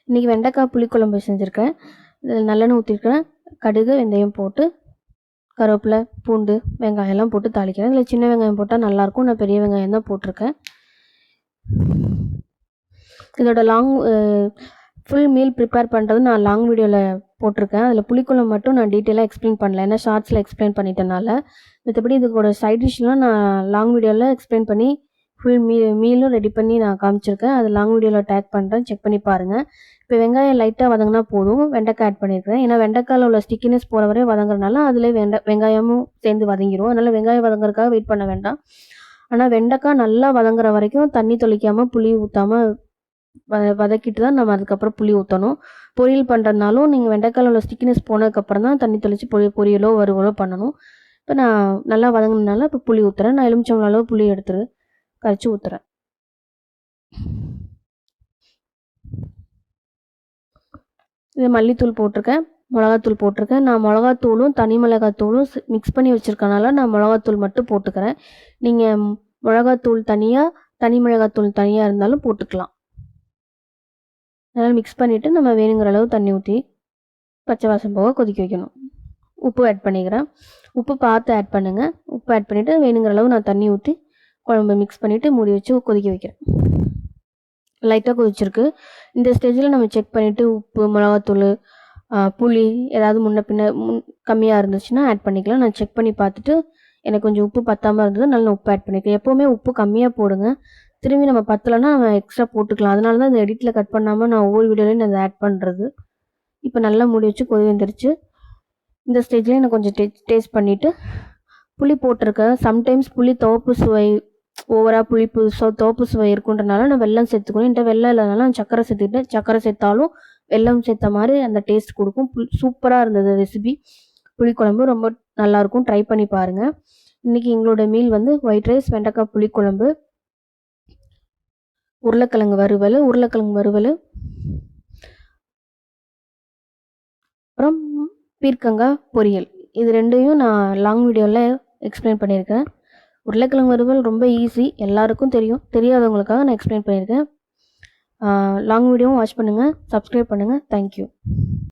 இன்றைக்கி வெண்டைக்காய் புளிக்குழம்பு செஞ்சுருக்கேன். இதில் நல்லெண்ணெய் ஊற்றிருக்கிறேன். கடுகு வெந்தயம் போட்டு கருவேப்பிலை பூண்டு வெங்காயம்லாம் போட்டு தாளிக்கிறேன். இதில் சின்ன வெங்காயம் போட்டால் நல்லாயிருக்கும். நான் பெரிய வெங்காயம் தான் போட்டிருக்கேன். இதோட ஃபுல் மீல் ப்ரிப்பேர் பண்ணுறது நான் லாங் வீடியோவில் போட்டிருக்கேன். அதில் புளிக்குழம்பு மட்டும் நான் டீட்டெயிலாக எக்ஸ்பிளைன் பண்ணல, ஏன்னா ஷார்ட்ஸில் எக்ஸ்பிளைன் பண்ணிட்டனால. மற்றபடி இதுக்கோட சைட் டிஷ்லாம் நான் லாங் வீடியோவில் எக்ஸ்பிளைன் பண்ணி ஃபுல் மீலும் ரெடி பண்ணி நான் காமிச்சிருக்கேன். அது லாங் வீடியோவில் டேக் பண்ணுறேன், செக் பண்ணி பாருங்கள். இப்போ வெங்காயம் லைட்டாக வதங்கினா போதும். வெண்டைக்காய் ஆட் பண்ணியிருக்கிறேன். ஏன்னா வெண்டைக்காயில் உள்ள ஸ்டிக்கினஸ் போகிற வரை வதங்குறதுனால அதில் வெங்காயமும் சேர்ந்து வதங்கிடும். அதனால் வெங்காயம் வதங்குறதுக்காக வெயிட் பண்ண வேண்டாம். ஆனால் வெண்டைக்காய் நல்லா வதங்குற வரைக்கும் தண்ணி தொளிக்காமல் புளி ஊற்றாமல் வதக்கிட்டு தான் நம்ம அதுக்கப்புறம் புளி ஊற்றணும். பொரியல் பண்ணுறதுனாலும் நீங்கள் வெண்டைக்காயில் உள்ள ஸ்டிக்கினஸ் போனதுக்கப்புறம் தான் தண்ணி தெளித்து பொரியலோ வறுவலோ பண்ணணும். இப்போ நான் நல்லா வதங்கினால இப்போ புளி ஊற்றுறேன். நான் எலுமிச்சம்பழம் அளவு புளி கரைச்சி ஊற்றுறேன். இது மல்லித்தூள் போட்டிருக்கேன், மிளகாத்தூள் போட்டிருக்கேன். நான் மிளகாத்தூளும் தனி மிளகாத்தூளும் மிக்ஸ் பண்ணி வச்சுருக்கனால நான் மிளகாத்தூள் மட்டும் போட்டுக்கிறேன். நீங்கள் மிளகாத்தூள் தனியாக தனி மிளகாத்தூள் தனியாக இருந்தாலும் போட்டுக்கலாம். அதனால் மிக்ஸ் பண்ணிவிட்டு நம்ம வேணுங்கிற அளவு தண்ணி ஊற்றி பச்சை வாசம் போக கொதிக்க வைக்கணும். உப்பு ஆட் பண்ணிக்கிறேன். உப்பு பார்த்து ஆட் பண்ணுங்கள். உப்பு ஆட் பண்ணிவிட்டு வேணுங்கிற அளவு நான் தண்ணி ஊற்றி குழம்பு மிக்ஸ் பண்ணிவிட்டு மூடி வச்சு கொதிக்க வைக்கிறேன். லைட்டாக கொதிச்சிருக்கு. இந்த ஸ்டேஜில் நம்ம செக் பண்ணிவிட்டு உப்பு மிளகாத்தூள் புளி ஏதாவது முன்ன பின்ன கம்மியாக இருந்துச்சுன்னா ஆட் பண்ணிக்கலாம். நான் செக் பண்ணி பார்த்துட்டு எனக்கு கொஞ்சம் உப்பு பத்தாமல் இருந்தது, நல்லா உப்பு ஆட் பண்ணிக்கிறேன். எப்போவுமே உப்பு கம்மியாக போடுங்க. திரும்பி நம்ம பத்தலைன்னா நம்ம எக்ஸ்ட்ரா போட்டுக்கலாம். அதனால தான் இந்த எடிட்டில் கட் பண்ணாமல் நான் ஒவ்வொரு வீடியோலையும் நான் அதை ஆட் பண்ணுறது. இப்போ நல்லா மூடி வச்சு கொதி வந்துருச்சு. இந்த ஸ்டேஜ்லேயே நான் கொஞ்சம் டேஸ்ட் பண்ணிவிட்டு புளி போட்டிருக்கேன். சம்டைம்ஸ் புளி துவப்பு சுவை ஓவராக புளிப்பு துவப்பு சுவை இருக்குன்றனால நான் வெல்லம் சேர்த்துக்கணும். என்கிட்ட வெல்லம் இல்லாதனால நான் சக்கரை சேர்த்துக்கிட்டேன். சக்கரை சேர்த்தாலும் வெல்லம் சேர்த்த மாதிரி அந்த டேஸ்ட் கொடுக்கும். சூப்பராக இருந்தது ரெசிபி. புளிக்குழம்பு ரொம்ப நல்லாயிருக்கும், ட்ரை பண்ணி பாருங்கள். இன்றைக்கி எங்களோட மீல் வந்து ஒயிட் ரைஸ், வெண்டைக்காய் புளிக்குழம்பு, உருளைக்கிழங்கு வறுவல், அப்புறம் பீர்க்கங்காய் பொரியல். இது ரெண்டையும் நான் லாங் வீடியோவில் எக்ஸ்பிளைன் பண்ணியிருக்கேன். உருளைக்கிழங்கு வறுவல் ரொம்ப ஈஸி, எல்லாருக்கும் தெரியும். தெரியாதவங்களுக்காக நான் எக்ஸ்பிளைன் பண்ணியிருக்கேன். லாங் வீடியோவும் வாட்ச் பண்ணுங்கள், சப்ஸ்கிரைப் பண்ணுங்கள். தேங்க்யூ.